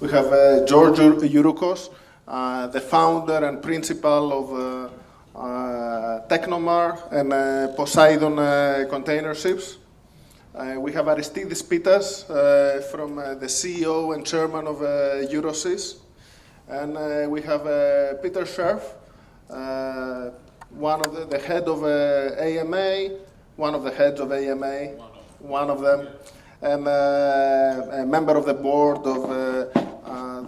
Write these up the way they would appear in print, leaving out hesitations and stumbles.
We have George Youroukos, the founder and principal of Technomar and Poseidon container ships. We have Aristides Pittas from the CEO and chairman of Euroseas. And we have Peter Shaerf, one of the head of AMA, one of the heads of AMA, one of them, and a member of the board of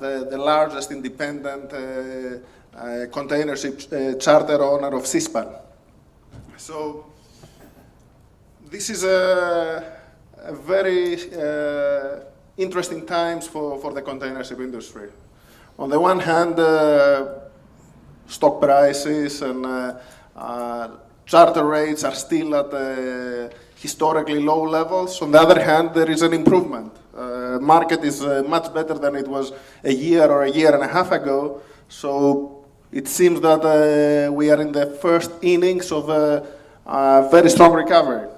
the largest independent container ship charter owner of Seaspan. So this is a very interesting times for the container ship industry. On the one hand, stock prices and charter rates are still at historically low levels. On the other hand, there is an improvement. Market is much better than it was a year or a year and a half ago. So it seems that we are in the first innings of a very strong recovery.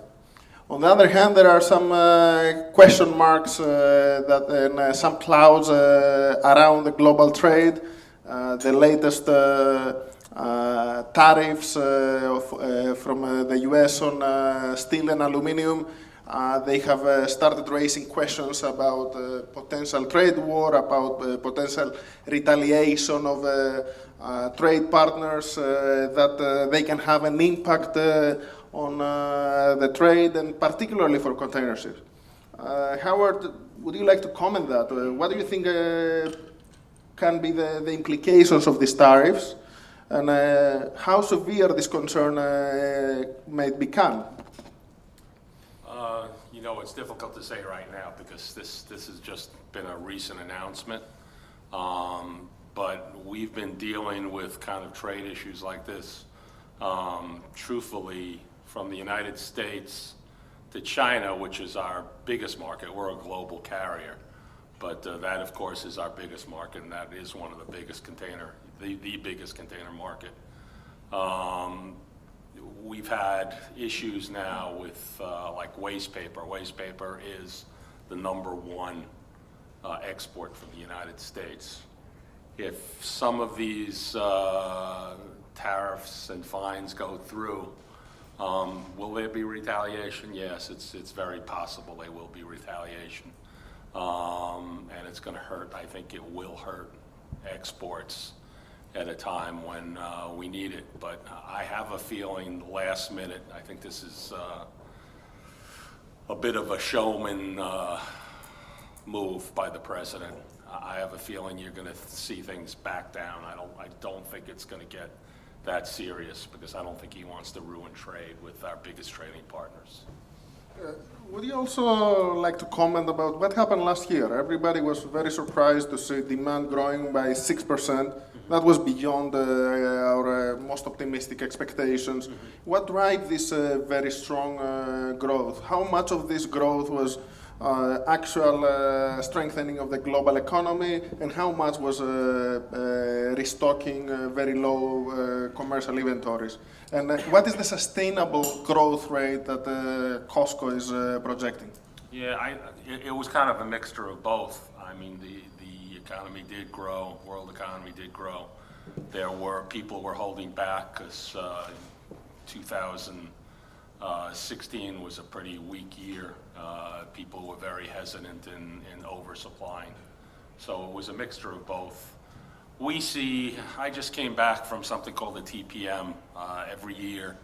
On the other hand, there are some question marks and some clouds around the global trade. The latest tariffs from the US on steel and aluminum, they have started raising questions about potential trade war, about potential retaliation of trade partners, that they can have an impact on the trade, and particularly for container ships. Howard, would you like to comment that? What do you think can be the implications of these tariffs, and how severe this concern may become? You know, it's difficult to say right now because this has just been a recent announcement. But we've been dealing with kind of trade issues like this, truthfully, from the United States to China, which is our biggest market. We're a global carrier, but that, of course, is our biggest market, and that is one of the biggest the biggest container market. We've had issues now with like waste paper. Waste paper is the #1 export from the United States. If some of these tariffs and fines go through, will there be retaliation? Yes, it's very possible there will be retaliation. And it's going to hurt. I think it will hurt exports at a time when we need it. But I have a feeling last minute, I think this is a bit of a showman move by the president. I have a feeling you're going to see things back down. I don't think it's going to get that serious because I don't think he wants to ruin trade with our biggest trading partners. Would you also like to comment about what happened last year? Everybody was very surprised to see demand growing by 6%. That was beyond our most optimistic expectations. What drives this very strong growth? How much of this growth was actual strengthening of the global economy, and how much was restocking very low commercial inventories? And what is the sustainable growth rate that COSCO is projecting? Yeah, it was kind of a mixture of both. I mean, the economy did grow, world economy did grow. People were holding back because 2016 was a pretty weak year. People were very hesitant in oversupplying. So it was a mixture of both. I just came back from something called the TPM. Every year,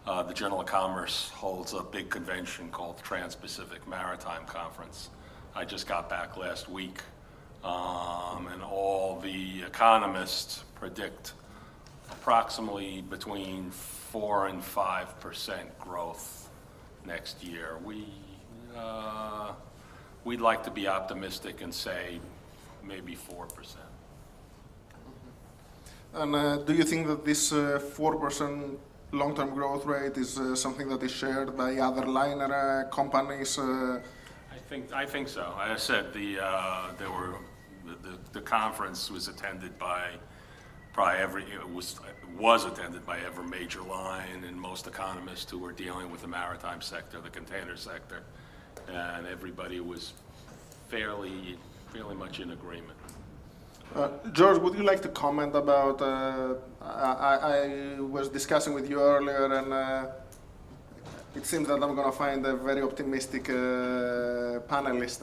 the Journal of Commerce holds a big convention called the Trans-Pacific Maritime Conference. I just got back last week, and all the economists predict approximately between 4% and 5% growth next year. We'd like to be optimistic and say maybe 4%. And do you think that this 4% long-term growth rate is something that is shared by other liner companies? I think so. As I said, the conference was attended by probably was attended by every major line and most economists who were dealing with the maritime sector, the container sector, and everybody was fairly much in agreement. George, would you like to comment about, I was discussing with you earlier, and it seems that I'm going to find a very optimistic panelist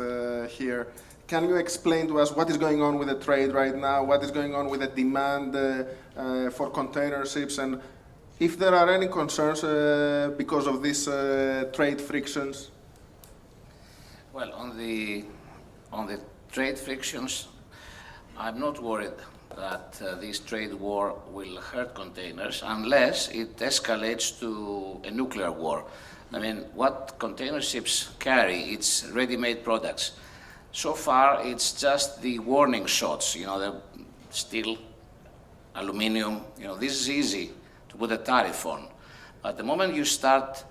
here. Can you explain to us what is going on with the trade right now, what is going on with the demand for container ships, and if there are any concerns because of these trade frictions? Well, on the trade frictions, I'm not worried that this trade war will hurt containers unless it escalates to a nuclear war. I mean, what container ships carry, it's ready-made products. So far, it's just the warning shots, you know, the steel, aluminum, you know, this is easy to put a tariff on. But the moment you start,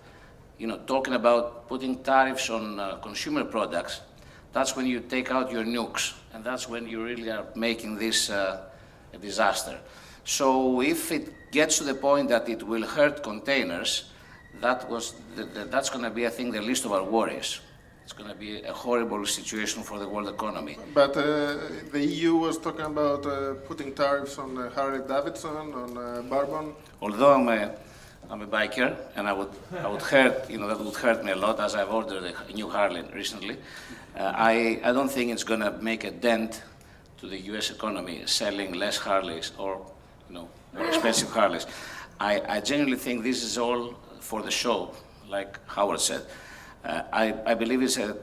you know, talking about putting tariffs on consumer products, that's when you take out your nukes, and that's when you really are making this a disaster. So if it gets to the point that it will hurt containers, that's going to be, I think, the least of our worries. It's going to be a horrible situation for the world economy. But the EU was talking about putting tariffs on Harley Davidson, on bourbon. Although I'm a biker, and I would hurt, you know, that would hurt me a lot, as I've ordered a new Harley recently. I don't think it's going to make a dent to the U.S. economy selling less Harleys or, you know, more expensive Harleys. I genuinely think this is all for the show, like Howard said. I believe it's a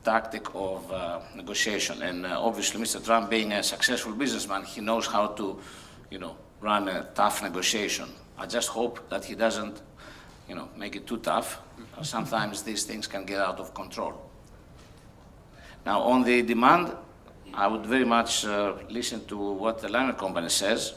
tactic of negotiation, and obviously Mr. Trump, being a successful businessman, he knows how to, you know, run a tough negotiation. I just hope that he doesn't, you know, make it too tough. Sometimes these things can get out of control. Now, on the demand, I would very much listen to what the liner company says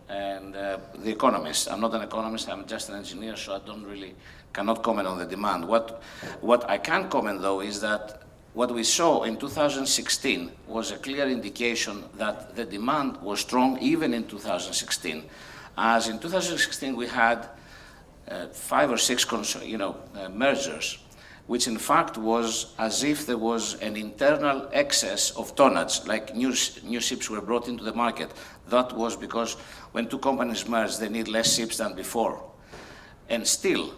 and the economist. I'm not an economist, I'm just an engineer, so I cannot comment on the demand. What I can comment, though, is that what we saw in 2016 was a clear indication that the demand was strong even in 2016. As in 2016 we had 5 or 6 mergers, which in fact was as if there was an internal excess of tonnage, like new ships were brought into the market. That was because when 2 companies merge, they need less ships than before. And still,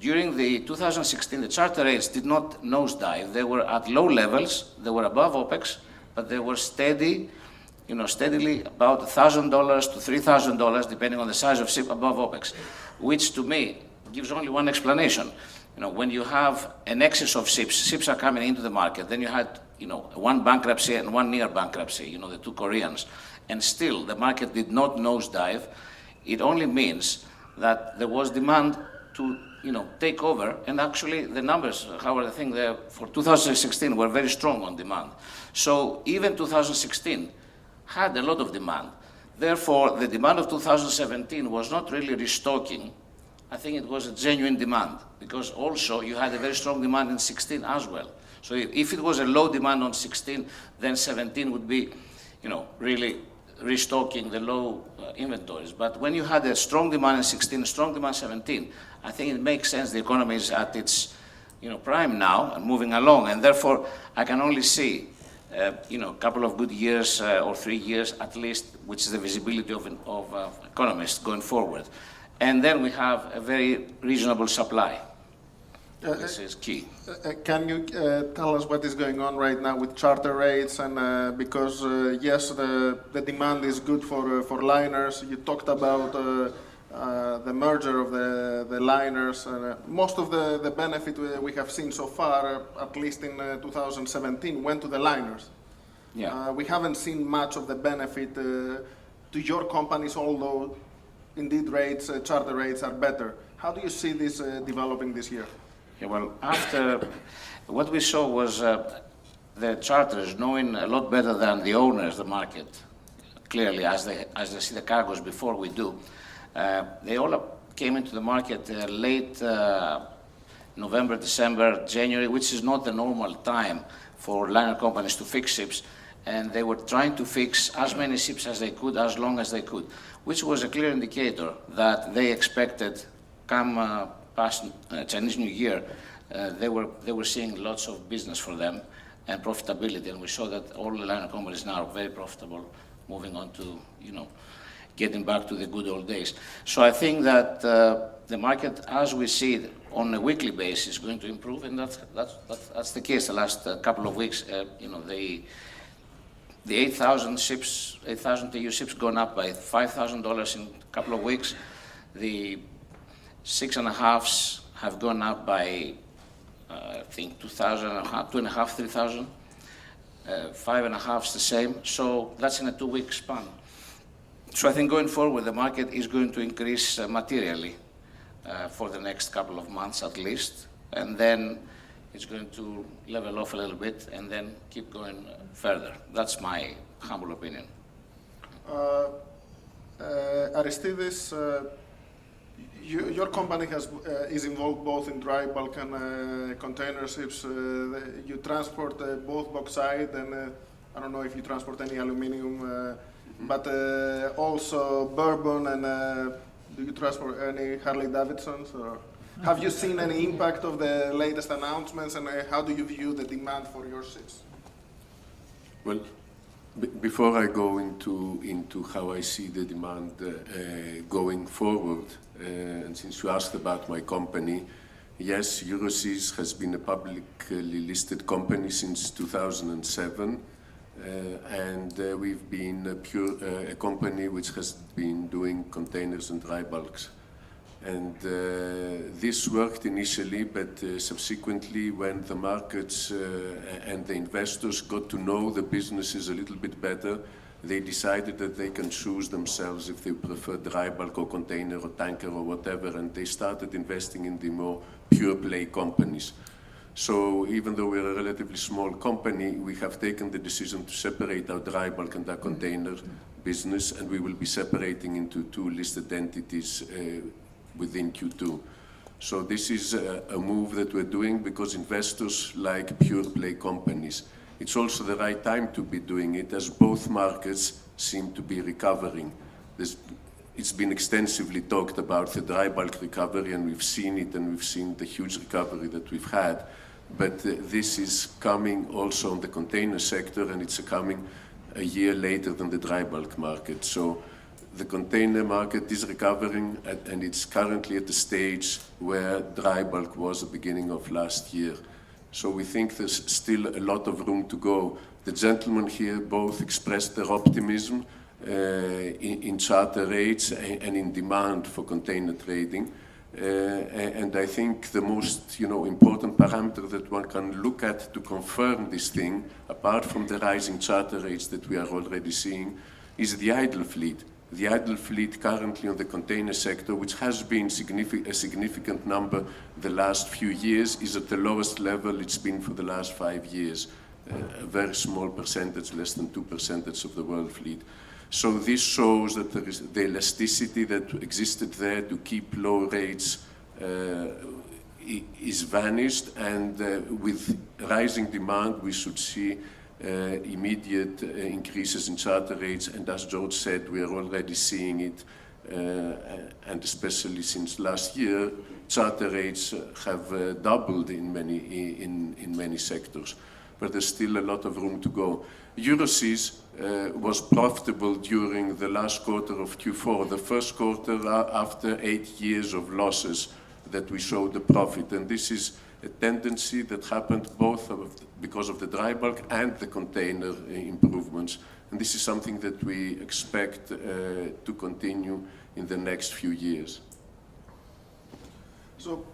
during the 2016, the charter rates did not nosedive. They were at low levels, they were above OPEX, but they were steady, you know, steadily about $1,000 to $3,000, depending on the size of ship, above OPEX, which to me gives only one explanation. You know, when you have an excess of ships are coming into the market, then you had, you know, 1 bankruptcy and 1 near bankruptcy, you know, the 2 Koreans, and still the market did not nosedive. It only means that there was demand to, you know, take over, and actually the numbers, Howard, I think for 2016 were very strong on demand. So even 2016 had a lot of demand. Therefore, the demand of 2017 was not really restocking. I think it was a genuine demand, because also you had a very strong demand in 16 as well. So if it was a low demand on 16, then 17 would be, you know, really restocking the low inventories. But when you had a strong demand in 16, a strong demand in 17, I think it makes sense. The economy is at its, you know, prime now and moving along, and therefore I can only see, you know, a couple of good years or 3 years at least, which is the visibility of economists going forward. And then we have a very reasonable supply. This is key. Can you tell us what is going on right now with charter rates? And because yes, the demand is good for liners. You talked about the merger of the liners. Most of the benefit we have seen so far, at least in 2017, went to the liners. Yeah. We haven't seen much of the benefit to your companies, although indeed charter rates are better. How do you see this developing this year? Yeah, well, after what we saw was the charters knowing a lot better than the owners the market, clearly, as they see the cargoes before we do. They all came into the market late November, December, January, which is not the normal time for liner companies to fix ships. And they were trying to fix as many ships as they could, as long as they could, which was a clear indicator that they expected come past Chinese New Year, they were seeing lots of business for them, and profitability, and we saw that all the liner companies now are very profitable, moving on to, getting back to the good old days. So I think that the market, as we see it on a weekly basis, is going to improve, and that's the case. The last couple of weeks, the 8,000 ships, 8,000 TEU ships gone up by $5,000 in a couple of weeks. The 6.5s have gone up by, I think, 2.5, 3,000. 5.5 is the same. So that's in a 2-week span. So I think going forward, the market is going to increase materially for the next couple of months at least. And then it's going to level off a little bit and then keep going further. That's my humble opinion. Aristides, your company is involved both in dry bulk and container ships. You transport both bauxite and I don't know if you transport any aluminum, but also bourbon, and do you transport any Harley Davidsons? Or have you seen any impact of the latest announcements, and how do you view the demand for your ships? Well, before I go into how I see the demand going forward, and since you asked about my company, yes, Euroseas has been a publicly listed company since 2007, and we've been a company which has been doing containers and dry bulks. And this worked initially, but subsequently, when the markets and the investors got to know the businesses a little bit better, they decided that they can choose themselves if they prefer dry bulk or container or tanker or whatever, and they started investing in the more pure play companies. So even though we're a relatively small company, we have taken the decision to separate our dry bulk and our container business, and we will be separating into 2 listed entities within Q2. So this is a move that we're doing because investors like pure play companies. It's also the right time to be doing it, as both markets seem to be recovering. It's been extensively talked about, the dry bulk recovery, and we've seen it, and we've seen the huge recovery that we've had. But this is coming also on the container sector, and it's coming a year later than the dry bulk market. So the container market is recovering, and it's currently at the stage where dry bulk was at the beginning of last year. So we think there's still a lot of room to go. The gentlemen here both expressed their optimism in charter rates and in demand for container trading. And I think the most important parameter that one can look at to confirm this thing, apart from the rising charter rates that we are already seeing, is the idle fleet. The idle fleet currently on the container sector, which has been a significant number the last few years, is at the lowest level it's been for the last 5 years. A very small percentage, less than 2% of the world fleet. So this shows that there is the elasticity that existed there to keep low rates is vanished, and with rising demand we should see immediate increases in charter rates, and as George said, we are already seeing it, and especially since last year, charter rates have doubled in many sectors. But there's still a lot of room to go. Euroseas was profitable during the last quarter of Q4, the first quarter after 8 years of losses that we showed the profit. And this is a tendency that happened both because of the dry bulk and the container improvements. And this is something that we expect to continue in the next few years. So,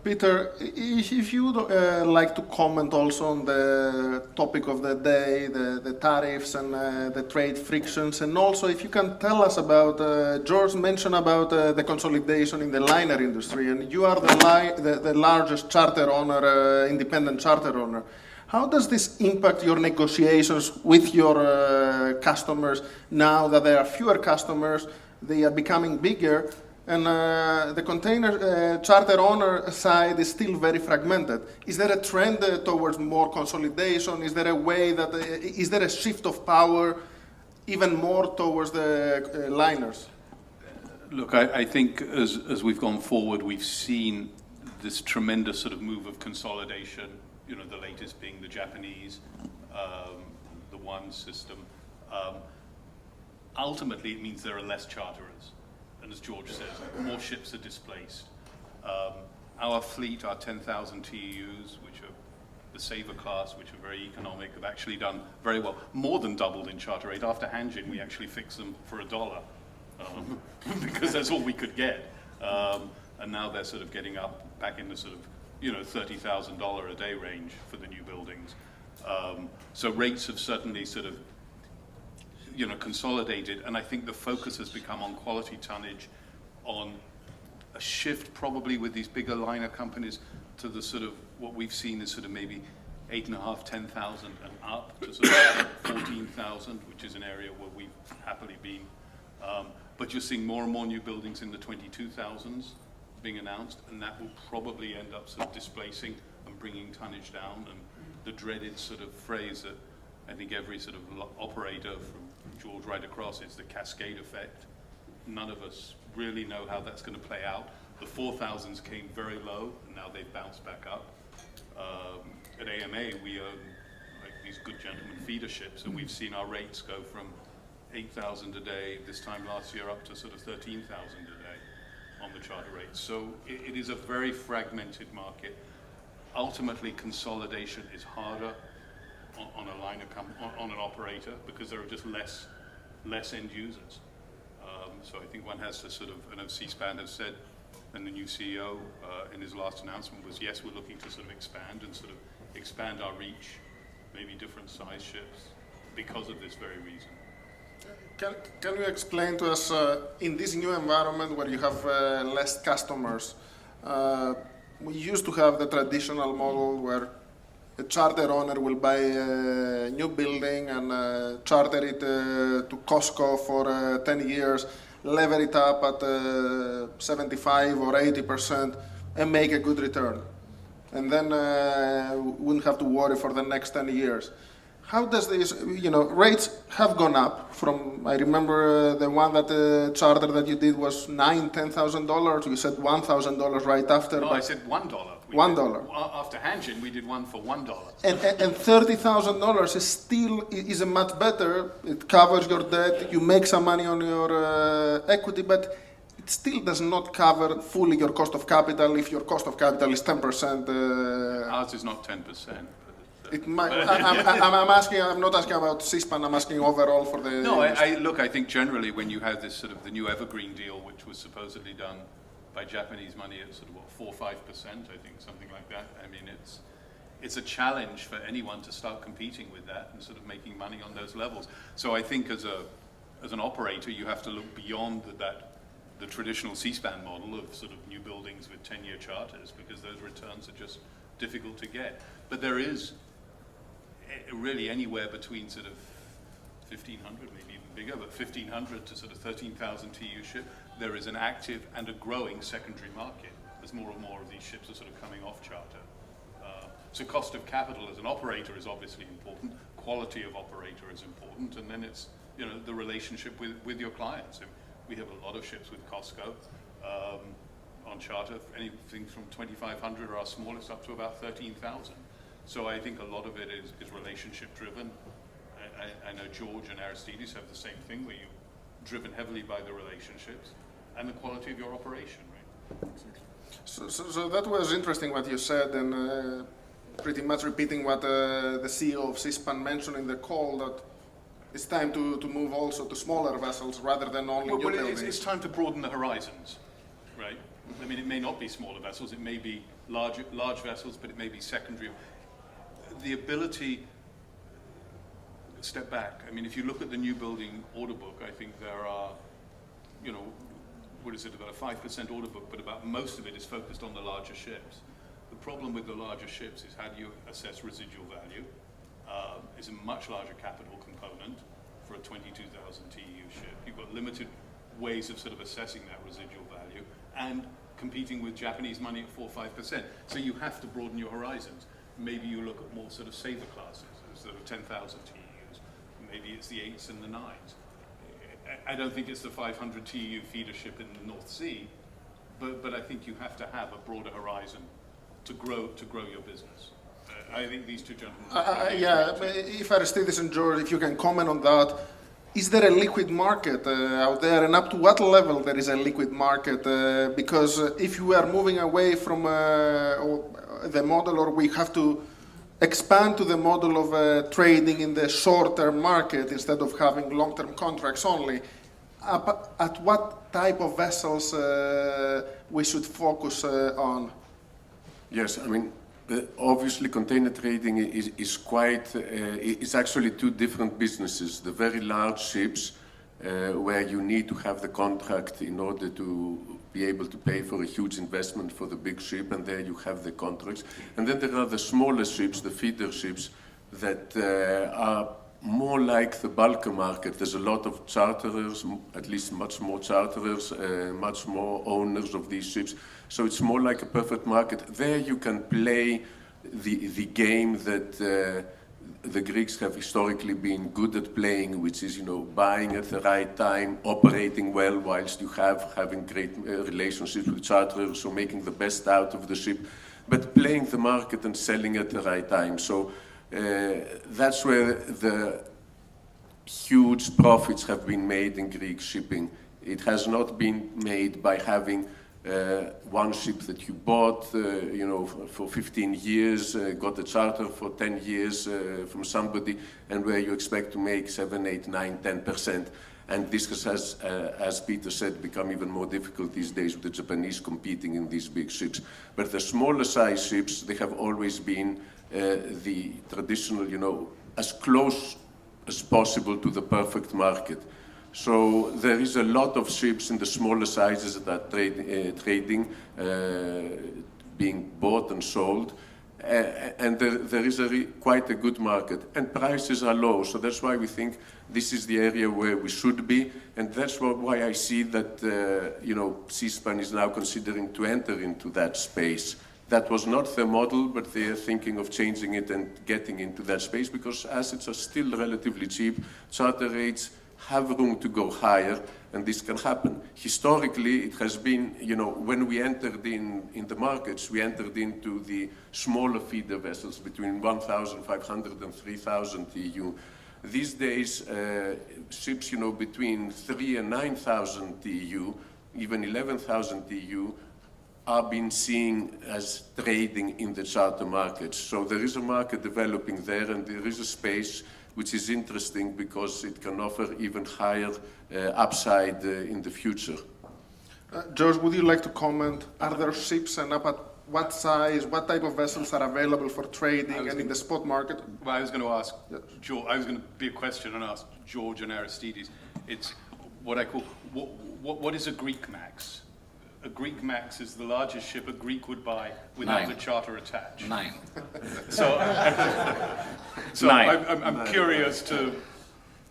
Peter, if you would like to comment also on the topic of the day, the tariffs and the trade frictions, and also if you can tell us about, George mentioned about the consolidation in the liner industry, and you are the largest charter owner, independent charter owner. How does this impact your negotiations with your customers now that there are fewer customers, they are becoming bigger, and the container charter owner side is still very fragmented? Is there a trend towards more consolidation? Is there a way that, is there a shift of power even more towards the liners? Look, I think as we've gone forward, we've seen this tremendous sort of move of consolidation the latest being the Japanese, the one system. Ultimately, it means there are less charterers. And as George says, more ships are displaced. Our fleet, our 10,000 TEUs, which are the Saver class, which are very economic, have actually done very well. More than doubled in charter rate. After Hanjin, we actually fixed them for $1, because that's all we could get. And now they're sort of getting up back in the sort of, $30,000 a day range for the new buildings. So rates have certainly sort of, consolidated, and I think the focus has become on quality tonnage, on a shift probably with these bigger liner companies to the sort of what we've seen is sort of maybe 8,500, 10,000 and up to sort of 14,000, which is an area where we've happily been. But you're seeing more and more new buildings in the 22,000s being announced, and that will probably end up sort of displacing and bringing tonnage down. And the dreaded sort of phrase that I think every sort of operator from George right across is the cascade effect. None of us really know how that's going to play out. The 4,000s came very low, and now they've bounced back up. At AMA, we own these good gentlemen feeder ships, and we've seen our rates go from 8,000 a day this time last year up to sort of 13,000 a day on the charter rates. So it is a very fragmented market. Ultimately, consolidation is harder on a liner on an operator because there are just less end users. So I think one has to sort of, I know Seaspan has said, and the new CEO in his last announcement was, yes, we're looking to sort of expand our reach, maybe different size ships, because of this very reason. Can you explain to us, in this new environment where you have less customers, we used to have the traditional model where a charter owner will buy a new building and charter it to COSCO for 10 years, lever it up at 75 or 80% and make a good return. And then wouldn't have to worry for the next 10 years. How does this, rates have gone up from, I remember the one that charter that you did was $9,000, $10,000. You said $1,000 right after. No, I said $1. $1. After Hanjin, we did one for $1. And $30,000 is a much better. It covers your debt. You make some money on your equity, but it still does not cover fully your cost of capital if your cost of capital is 10%. Ours is not 10%. It might, I'm not asking about Seaspan, I'm asking overall for the... No, I think generally when you have this sort of the new Evergreen deal, which was supposedly done by Japanese money at sort of 4 or 5%, I think, something like that. I mean, it's a challenge for anyone to start competing with that and sort of making money on those levels. So I think as an operator, you have to look beyond the traditional Seaspan model of sort of new buildings with 10-year charters, because those returns are just difficult to get. But there is really anywhere between sort of 1,500, maybe even bigger, but 1,500 to sort of 13,000 TEU ship, there is an active and a growing secondary market as more and more of these ships are sort of coming off charter. So cost of capital as an operator is obviously important, quality of operator is important, and then it's the relationship with your clients. And we have a lot of ships with COSCO on charter, anything from 2,500 or our smallest up to about 13,000. So I think a lot of it is relationship driven. I know George and Aristides have the same thing, where you're driven heavily by the relationships and the quality of your operation, right? So that was interesting what you said, and pretty much repeating what the CEO of Seaspan mentioned in the call, that it's time to move also to smaller vessels rather than only new buildings. It's time to broaden the horizons, right? I mean, it may not be smaller vessels, it may be large vessels, but it may be secondary. The ability, step back, I mean, if you look at the new building order book, I think there are, what is it, about a 5% order book, but about most of it is focused on the larger ships. The problem with the larger ships is how do you assess residual value? It's a much larger capital component for a 22,000 TEU ship. You've got limited ways of sort of assessing that residual value and competing with Japanese money at 4 or 5%. So you have to broaden your horizons. Maybe you look at more sort of saver classes, sort of 10,000 TEUs. Maybe it's the 8s and the 9s. I don't think it's the 500 TEU feeder ship in the North Sea, but I think you have to have a broader horizon to grow your business. I think these two gentlemen. Yeah, if Aristides and George, if you can comment on that, is there a liquid market out there, and up to what level there is a liquid market? Because if you are moving away from the model, or we have to expand to the model of trading in the short-term market instead of having long-term contracts only, at what type of vessels we should focus on? Yes, I mean, obviously container trading is quite, it's actually two different businesses. The very large ships where you need to have the contract in order to be able to pay for a huge investment for the big ship, and there you have the contracts. And then there are the smaller ships, the feeder ships, that are more like the bulker market. There's a lot of charterers, at least much more charterers, much more owners of these ships. So it's more like a perfect market. There you can play the game that the Greeks have historically been good at playing, which is, buying at the right time, operating well whilst you having great relationships with charterers, so making the best out of the ship, but playing the market and selling at the right time. So that's where the huge profits have been made in Greek shipping. It has not been made by having one ship that you bought, for 15 years, got a charter for 10 years from somebody, and where you expect to make 7, 8, 9, 10%. And this has, as Peter said, become even more difficult these days with the Japanese competing in these big ships. But the smaller size ships, they have always been the traditional, as close as possible to the perfect market. So there is a lot of ships in the smaller sizes that are trading, being bought and sold, and there is quite a good market, and prices are low. So that's why we think this is the area where we should be, and that's why I see that Seaspan is now considering to enter into that space. That was not their model, but they are thinking of changing it and getting into that space, because assets are still relatively cheap. Charter rates have room to go higher, and this can happen. Historically, it has been, when we entered in the markets, we entered into the smaller feeder vessels between 1,500 and 3,000 TEU. These days, ships, between 3,000 and 9,000 TEU, even 11,000 TEU, are being seen as trading in the charter markets. So there is a market developing there, and there is a space which is interesting because it can offer even higher upside in the future. George, would you like to comment? Are there ships, and at what size, what type of vessels are available for trading and in the spot market? Well, I was going to ask George, I was going to be a question and ask George and Aristides. It's what I call, what is a Greek max? A Greek max is the largest ship a Greek would buy without the charter attached. 9. So, I'm curious to,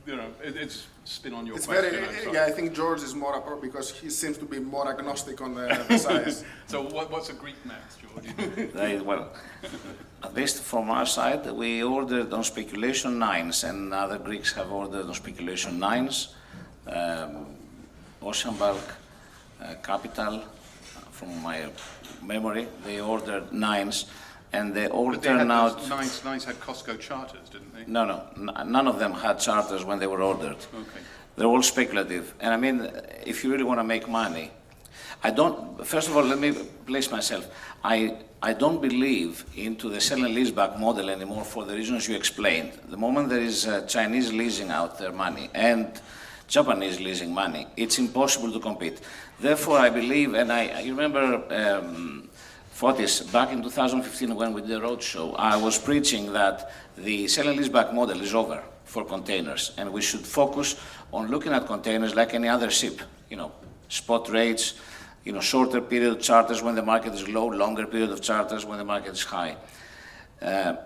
it's spin on your question. I think George is more appropriate because he seems to be more agnostic on the size. So what's a Greek max, George? Well, at least from our side, we ordered on speculation 9s, and other Greeks have ordered on speculation 9s. Ocean Bulk, Capital, from my memory, they ordered 9s, and they all turned out... 9s had COSCO charters, didn't they? No, none of them had charters when they were ordered. Okay. They're all speculative. And I mean, if you really want to make money, first of all, let me place myself. I don't believe into the sell and leaseback model anymore for the reasons you explained. The moment there is Chinese leasing out their money and Japanese leasing money, it's impossible to compete. Therefore, I believe, and you remember Fotis, back in 2015 when we did the roadshow, I was preaching that the sell and leaseback model is over for containers, and we should focus on looking at containers like any other ship, spot rates, shorter period charters when the market is low, longer period of charters when the market is high.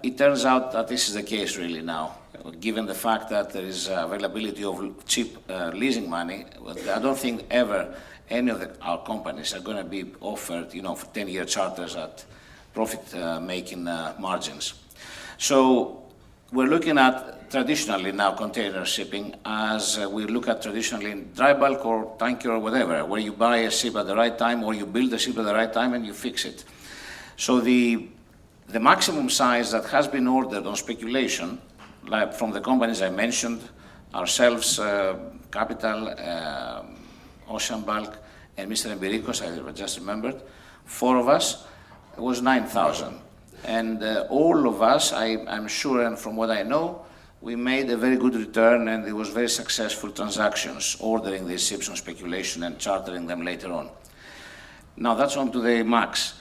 It turns out that this is the case really now, given the fact that there is availability of cheap leasing money. I don't think ever any of our companies are going to be offered, for 10-year charters at profit-making margins. So we're looking at traditionally now container shipping as we look at traditionally in dry bulk or tanker or whatever, where you buy a ship at the right time or you build a ship at the right time and you fix it. So the The maximum size that has been ordered on speculation, like from the companies I mentioned, ourselves, Capital, Ocean Bulk, and Mr. Youroukos, I just remembered, 4 of us, it was 9,000. And all of us, I'm sure, and from what I know, we made a very good return, and it was very successful transactions, ordering these ships on speculation and chartering them later on. Now that's on to the max.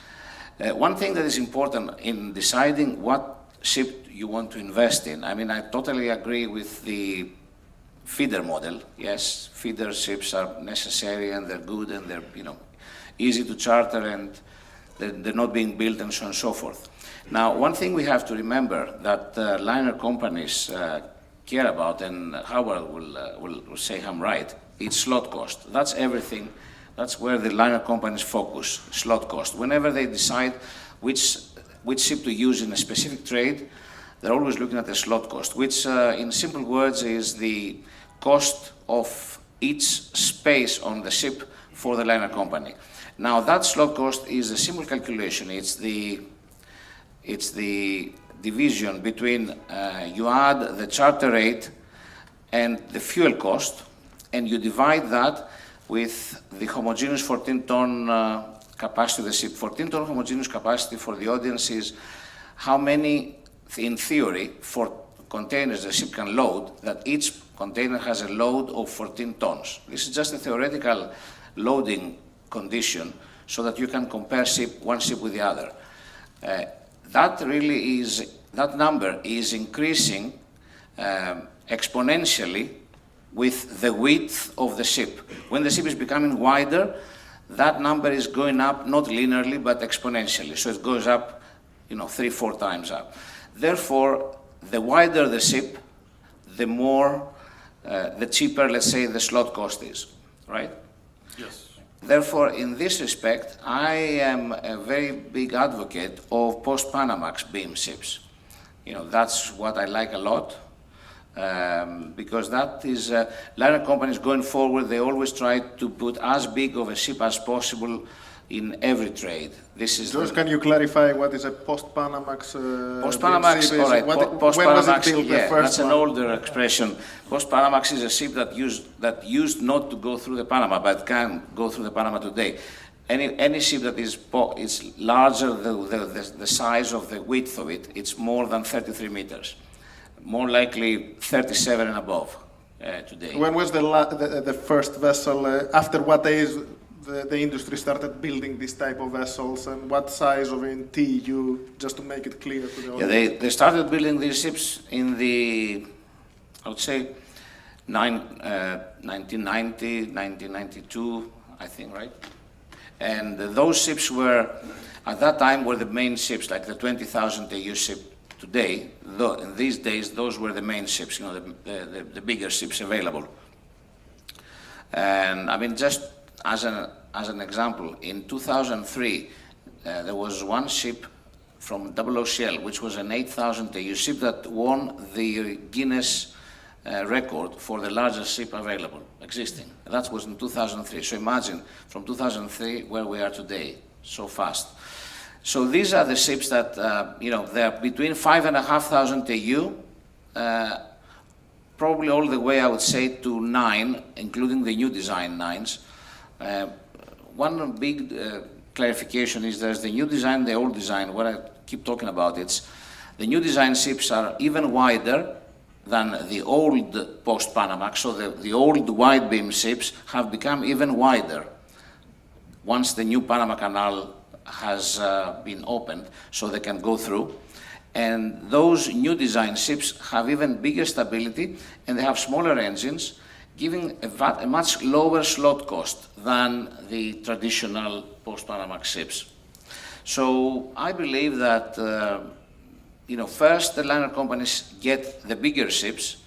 One thing that is important in deciding what ship you want to invest in, I mean, I totally agree with the feeder model. Yes, feeder ships are necessary and they're good and they're, easy to charter and they're not being built and so on and so forth. Now, one thing we have to remember that liner companies care about, and Howard will say I'm right, it's slot cost. That's everything. That's where the liner companies focus, slot cost. Whenever they decide which ship to use in a specific trade, they're always looking at the slot cost, which in simple words is the cost of each space on the ship for the liner company. Now that slot cost is a simple calculation. It's the division between you add the charter rate and the fuel cost, and you divide that with the homogeneous 14-ton capacity of the ship. 14-ton homogeneous capacity for the audience is how many, in theory, for containers the ship can load, that each container has a load of 14 tons. This is just a theoretical loading condition so that you can compare one ship with the other. That number is increasing exponentially with the width of the ship. When the ship is becoming wider, that number is going up not linearly but exponentially. So it goes up, 3-4 times up. Therefore, the wider the ship, the cheaper, let's say, the slot cost is, right? Yes. Therefore, in this respect, I am a very big advocate of post-Panamax beam ships. That's what I like a lot. Because that is, liner companies going forward, they always try to put as big of a ship as possible in every trade. This is George, can you clarify what is a post-Panamax? Post-Panamax, all right. Post-Panamax, yeah, that's an older expression. Post-Panamax is a ship that used not to go through the Panama, but can go through the Panama today. Any ship that is larger, the size of the width of it, it's more than 33 meters. More likely 37 and above today. When was the first vessel, after what days the industry started building this type of vessels, and what size of in TEU, just to make it clear to the audience? Yeah, they started building these ships in the, I would say, 1990, 1992, I think, right? And those ships were, at that time, were the main ships, like the 20,000 TEU ship. Today, in these days, those were the main ships, the bigger ships available. And I mean, just as an example, in 2003, there was one ship from OOCL, which was an 8,000 TEU ship that won the Guinness record for the largest ship available, existing. That was in 2003. So imagine from 2003 where we are today, so fast. So these are the ships that, they're between 5,500 TEU, probably all the way, I would say, to 9, including the new design 9s. One big clarification is there's the new design, the old design. What I keep talking about, it's the new design ships are even wider than the old post-Panamax. So the old wide beam ships have become even wider once the new Panama Canal has been opened, so they can go through. And those new design ships have even bigger stability, and they have smaller engines, giving a much lower slot cost than the traditional post-Panamax ships. So I believe that, first the liner companies get the bigger ships,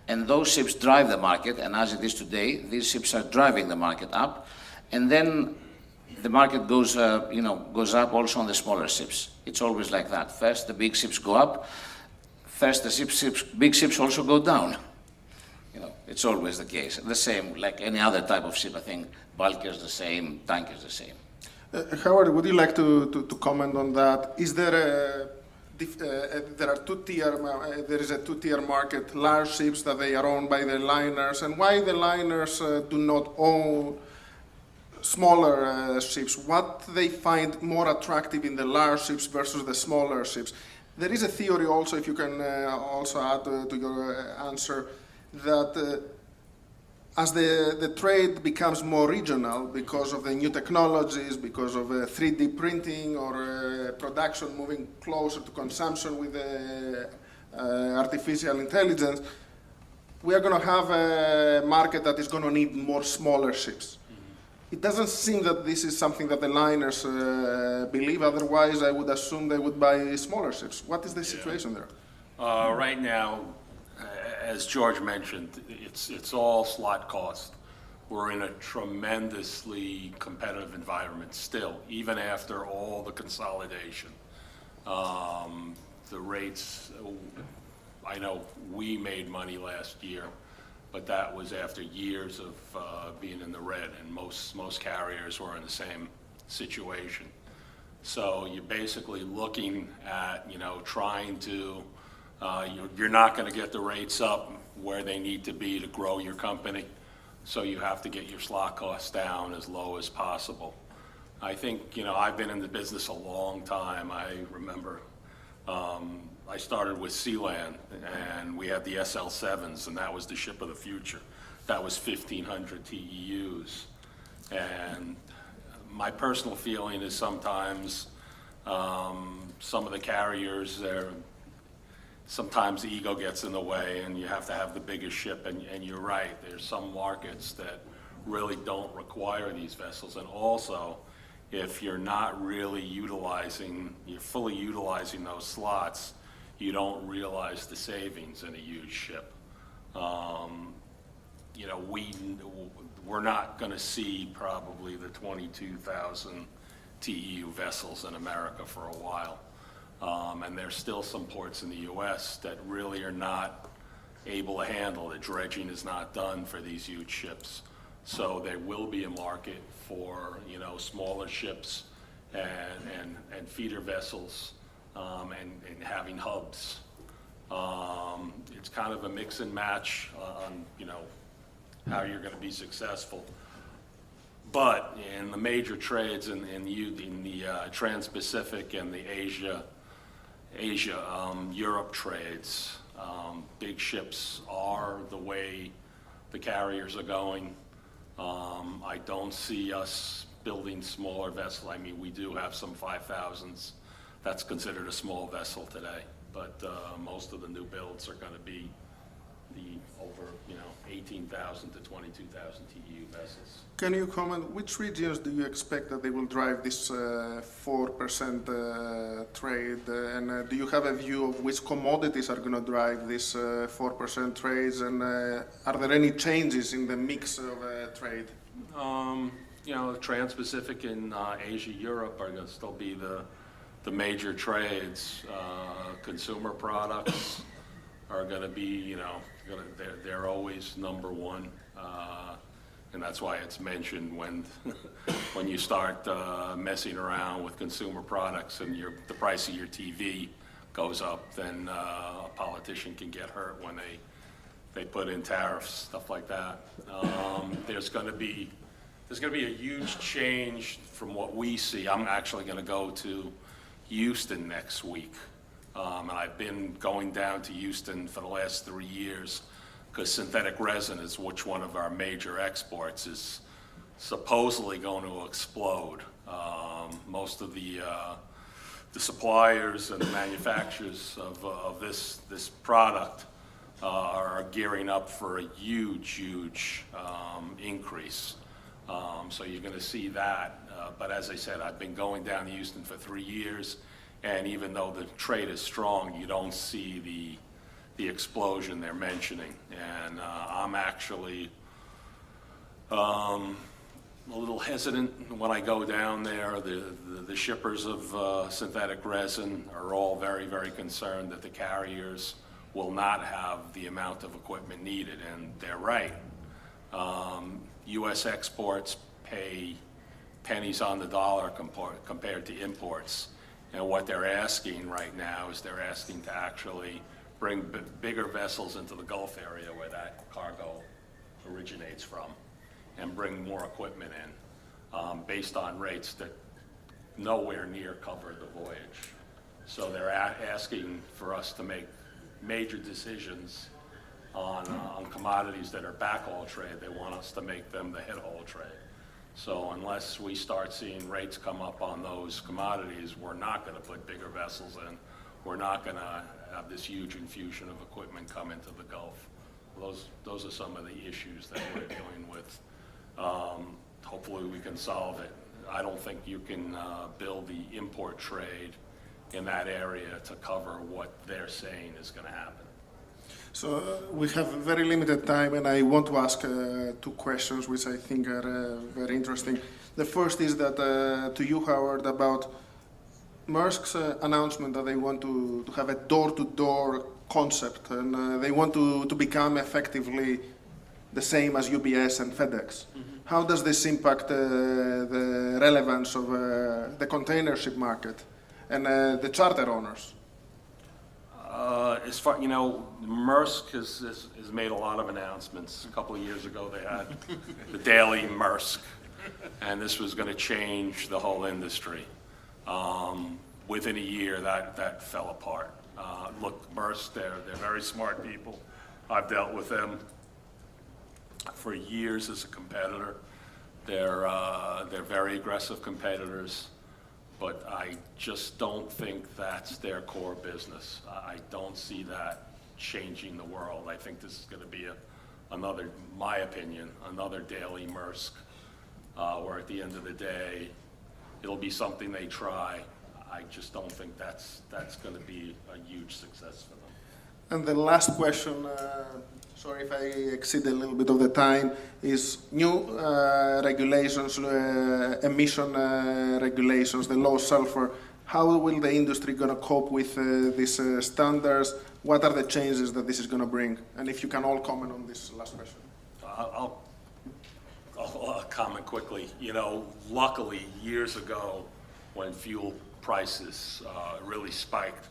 and those ships drive the market, and as it is today, these ships are driving the market up, and then the market goes up also on the smaller ships. It's always like that. First, the big ships go up. First, the big ships also go down. It's always the case. The same, like any other type of ship, I think. Bulkers the same, tankers the same. Howard, would you like to comment on that? Is there there are there is a two-tier market, large ships that they are owned by the liners, and why the liners do not own smaller ships, what they find more attractive in the large ships versus the smaller ships. There is a theory also, if you can also add to your answer, that as the trade becomes more regional because of the new technologies, because of 3D printing or production moving closer to consumption with artificial intelligence, we are going to have a market that is going to need more smaller ships. It doesn't seem that this is something that the liners believe. Otherwise, I would assume they would buy smaller ships. What is the situation there? Right now, as George mentioned, it's all slot cost. We're in a tremendously competitive environment still, even after all the consolidation. The rates, I know we made money last year, but that was after years of being in the red, and most carriers were in the same situation. So you're basically looking at, trying to, you're not going to get the rates up where they need to be to grow your company, so you have to get your slot costs down as low as possible. I think, I've been in the business a long time. I remember I started with Sealand, and we had the SL7s, and that was the ship of the future. That was 1,500 TEUs. And my personal feeling is sometimes some of the carriers, sometimes the ego gets in the way, and you have to have the biggest ship. And you're right, there's some markets that really don't require these vessels. And also, if you're not really you're fully utilizing those slots, you don't realize the savings in a huge ship. We're not going to see probably the 22,000 TEU vessels in America for a while. And there's still some ports in the U.S. that really are not able to handle it. Dredging is not done for these huge ships. So there will be a market for, smaller ships and feeder vessels and having hubs. It's kind of a mix and match on, how you're going to be successful. But in the major trades in the Trans-Pacific and the Europe trades, big ships are the way the carriers are going. I don't see us building smaller vessels. I mean, we do have some 5,000s. That's considered a small vessel today. But most of the new builds are going to be the over, 18,000 to 22,000 TEU vessels. Can you comment, which regions do you expect that they will drive this 4% trade? And do you have a view of which commodities are going to drive this 4% trades? And are there any changes in the mix of trade? Trans-Pacific and Asia, Europe are going to still be the major trades. Consumer products are going to be, they're always number one. And that's why it's mentioned when you start messing around with consumer products and the price of your TV goes up, then a politician can get hurt when they put in tariffs, stuff like that. There's going to be a huge change from what we see. I'm actually going to go to Houston next week. And I've been going down to Houston for the last 3 years because synthetic resin is one of our major exports is supposedly going to explode. Most of the suppliers and the manufacturers of this product are gearing up for a huge increase. So you're going to see that. But as I said, I've been going down to Houston for 3 years. And even though the trade is strong, you don't see the explosion they're mentioning. And I'm actually a little hesitant when I go down there. The shippers of synthetic resin are all very, very concerned that the carriers will not have the amount of equipment needed. And they're right. U.S. exports pay pennies on the dollar compared to imports. And what they're asking right now is they're asking to actually bring bigger vessels into the Gulf area where that cargo originates from and bring more equipment in based on rates that nowhere near cover the voyage. So they're asking for us to make major decisions on commodities that are backhaul trade. They want us to make them the headhaul trade. So unless we start seeing rates come up on those commodities, we're not going to put bigger vessels in. We're not going to have this huge infusion of equipment come into the Gulf. Those are some of the issues that we're dealing with. Hopefully we can solve it. I don't think you can build the import trade in that area to cover what they're saying is going to happen. So we have very limited time, and I want to ask two questions which I think are very interesting. The first is that to you, Howard, about Maersk's announcement that they want to have a door-to-door concept, and they want to become effectively the same as UPS and FedEx. How does this impact the relevance of the container ship market and the charter owners? As far, Maersk has made a lot of announcements. A couple of years ago, they had the Daily Maersk, and this was going to change the whole industry. Within a year, that fell apart. Look, Maersk, they're very smart people. I've dealt with them for years as a competitor. They're very aggressive competitors. But I just don't think that's their core business. I don't see that changing the world. I think this is going to be another, my opinion, another Daily Maersk, where at the end of the day, it'll be something they try. I just don't think that's going to be a huge success for them. And the last question, sorry if I exceed a little bit of the time, is new regulations, emission regulations, the low sulfur. How will the industry going to cope with these standards? What are the changes that this is going to bring? And if you can all comment on this last question. I'll comment quickly. Luckily, years ago, when fuel prices really spiked,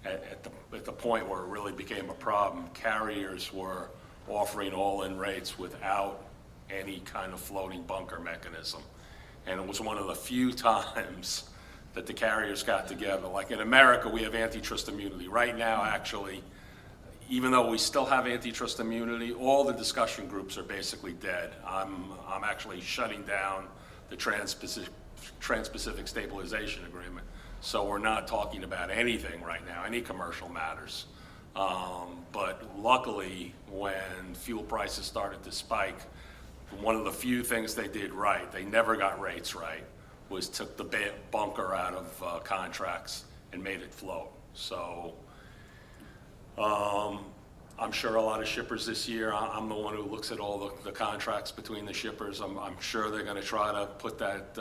at the point where it really became a problem, carriers were offering all-in rates without any kind of floating bunker mechanism. And it was one of the few times that the carriers got together. Like in America, we have antitrust immunity. Right now, actually, even though we still have antitrust immunity, all the discussion groups are basically dead. I'm actually shutting down the Trans-Pacific Stabilization Agreement. So we're not talking about anything right now, any commercial matters. But luckily, when fuel prices started to spike, one of the few things they did right, they never got rates right, was took the bunker out of contracts and made it float. So I'm sure a lot of shippers this year, I'm the one who looks at all the contracts between the shippers. I'm sure they're going to try to put that,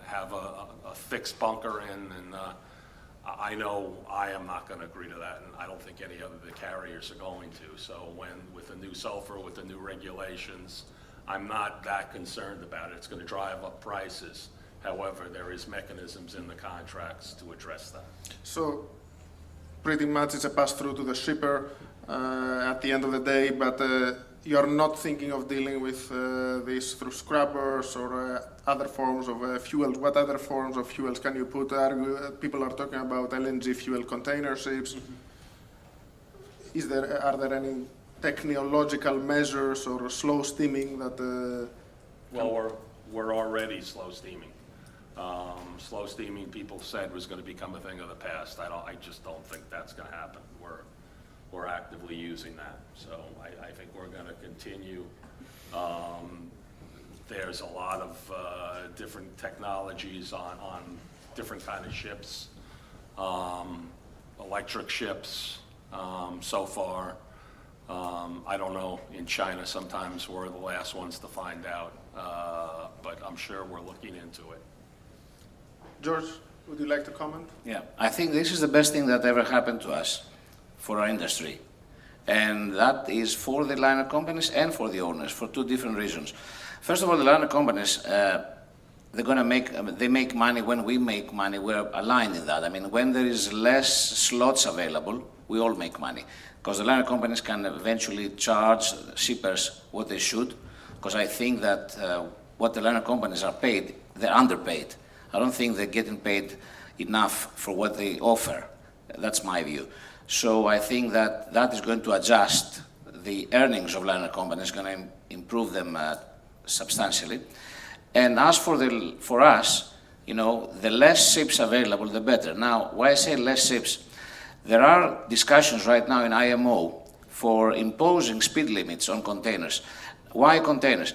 have a fixed bunker in, and I know I am not going to agree to that, and I don't think any other the carriers are going to. So with the new sulfur, with the new regulations, I'm not that concerned about it. It's going to drive up prices. However, there is mechanisms in the contracts to address that. So pretty much it's a pass-through to the shipper at the end of the day, but you're not thinking of dealing with this through scrubbers or other forms of fuels. What other forms of fuels can you put? People are talking about LNG fuel container ships. Are there any technological measures or slow steaming that? Well, we're already slow steaming. Slow steaming, people said, was going to become a thing of the past. I just don't think that's going to happen. We're actively using that, so I think we're going to continue. There's a lot of different technologies on different kind of ships, electric ships. So far, I don't know. In China, sometimes we're the last ones to find out, but I'm sure we're looking into it. George, would you like to comment? Yeah, I think this is the best thing that ever happened to us, for our industry. And that is for the liner companies and for the owners, for two different reasons. First of all, the liner companies, they're going to make, they make money when we make money. We're aligned in that. I mean, when there is less slots available, we all make money. Because the liner companies can eventually charge shippers what they should. Because I think that what the liner companies are paid, they're underpaid. I don't think they're getting paid enough for what they offer. That's my view. So I think that that is going to adjust the earnings of liner companies, going to improve them substantially. And as for us, you know, the less ships available, the better. Now, why I say less ships? There are discussions right now in IMO for imposing speed limits on containers. Why containers?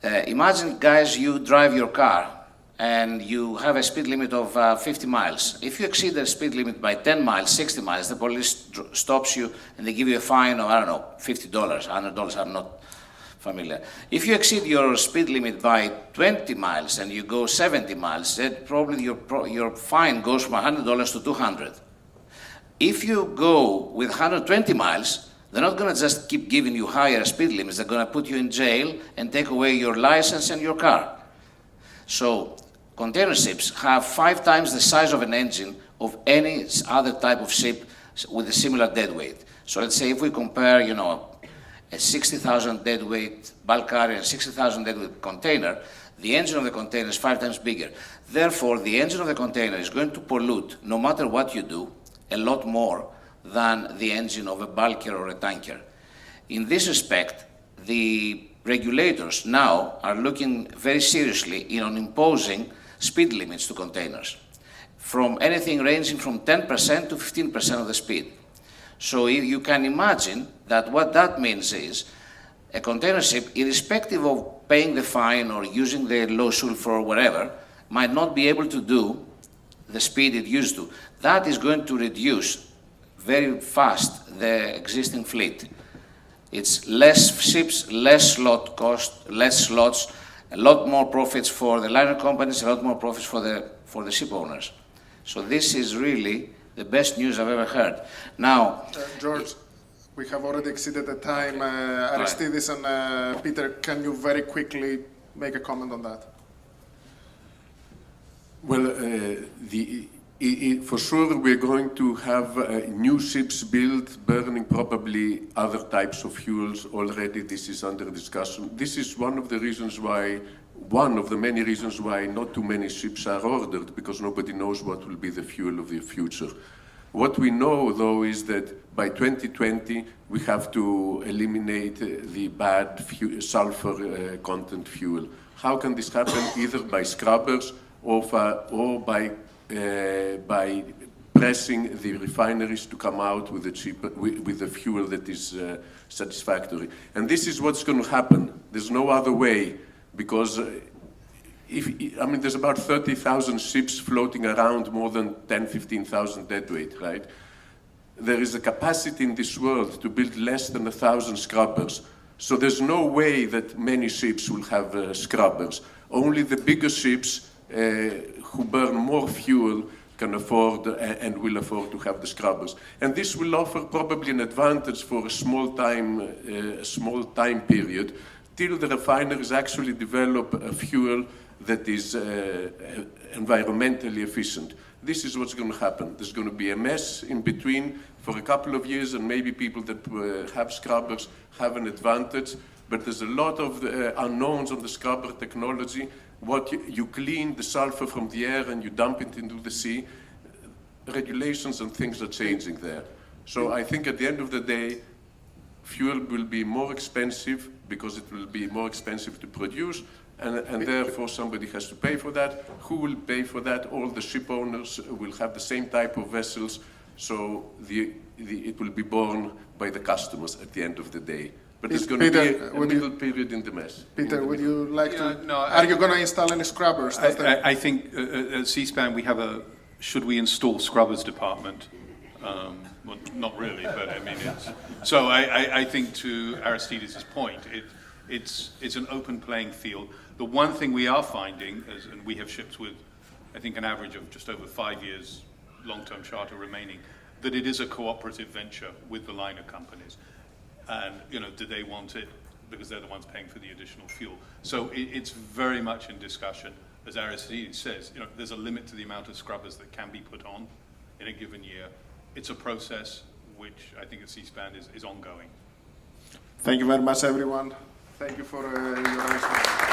Imagine, guys, you drive your car and you have a speed limit of 50 miles. If you exceed the speed limit by 10 miles, 60 miles, the police stops you and they give you a fine of, I don't know, $50, $100, I'm not familiar. If you exceed your speed limit by 20 miles and you go 70 miles, then probably your fine goes from $100 to $200. If you go with 120 miles, they're not going to just keep giving you higher speed limits. They're going to put you in jail and take away your license and your car. So container ships have 5 times the size of an engine of any other type of ship with a similar deadweight. So let's say if we compare, you know, a 60,000 deadweight bulk carrier and 60,000 deadweight container, the engine of the container is 5 times bigger. Therefore, the engine of the container is going to pollute, no matter what you do, a lot more than the engine of a bulker or a tanker. In this respect, the regulators now are looking very seriously on imposing speed limits to containers, from anything ranging from 10% to 15% of the speed. So you can imagine that what that means is a container ship, irrespective of paying the fine or using the low sulfur or whatever, might not be able to do the speed it used to. That is going to reduce very fast the existing fleet. It's less ships, less slot cost, less slots, a lot more profits for the liner companies, a lot more profits for the ship owners. So this is really the best news I've ever heard. Now, George, we have already exceeded the time. Aristides and Peter, can you very quickly make a comment on that? Well, for sure we're going to have new ships built, burning probably other types of fuels already. This is under discussion. This is one of the reasons why, one of the many reasons why not too many ships are ordered, because nobody knows what will be the fuel of the future. What we know, though, is that by 2020 we have to eliminate the bad sulfur content fuel. How can this happen? Either by scrubbers or by pressing the refineries to come out with a cheaper, with a fuel that is satisfactory. And this is what's going to happen. There's no other way, because there's about 30,000 ships floating around, more than 10, 15,000 deadweight, right? There is a capacity in this world to build less than 1,000 scrubbers. So there's no way that many ships will have scrubbers. Only the bigger ships who burn more fuel can afford and will afford to have the scrubbers. And this will offer probably an advantage for a small time period, till the refineries actually develop a fuel that is environmentally efficient. This is what's going to happen. There's going to be a mess in between for a couple of years, and maybe people that have scrubbers have an advantage, but there's a lot of unknowns on the scrubber technology. What you clean the sulfur from the air and you dump it into the sea. Regulations and things are changing there. So I think at the end of the day, fuel will be more expensive because it will be more expensive to produce, and therefore somebody has to pay for that. Who will pay for that? All the ship owners will have the same type of vessels, so it will be borne by the customers at the end of the day. But there's going to be a middle period in the mess. Peter, would you like to? No, are you going to install any scrubbers? I think at Seaspan we have a should we install scrubbers department? Well, not really, but I mean, so I think to Aristides' point, it's an open playing field. The one thing we are finding, and we have ships with, I think, an average of just over 5 years long-term charter remaining, that it is a cooperative venture with the liner companies. And, do they want it? Because they're the ones paying for the additional fuel. So it's very much in discussion. as Aristides says, you know, there's a limit to the amount of scrubbers that can be put on in a given year. It's a process which I think at Seaspan is ongoing. Thank you very much, everyone. Thank you for your answers.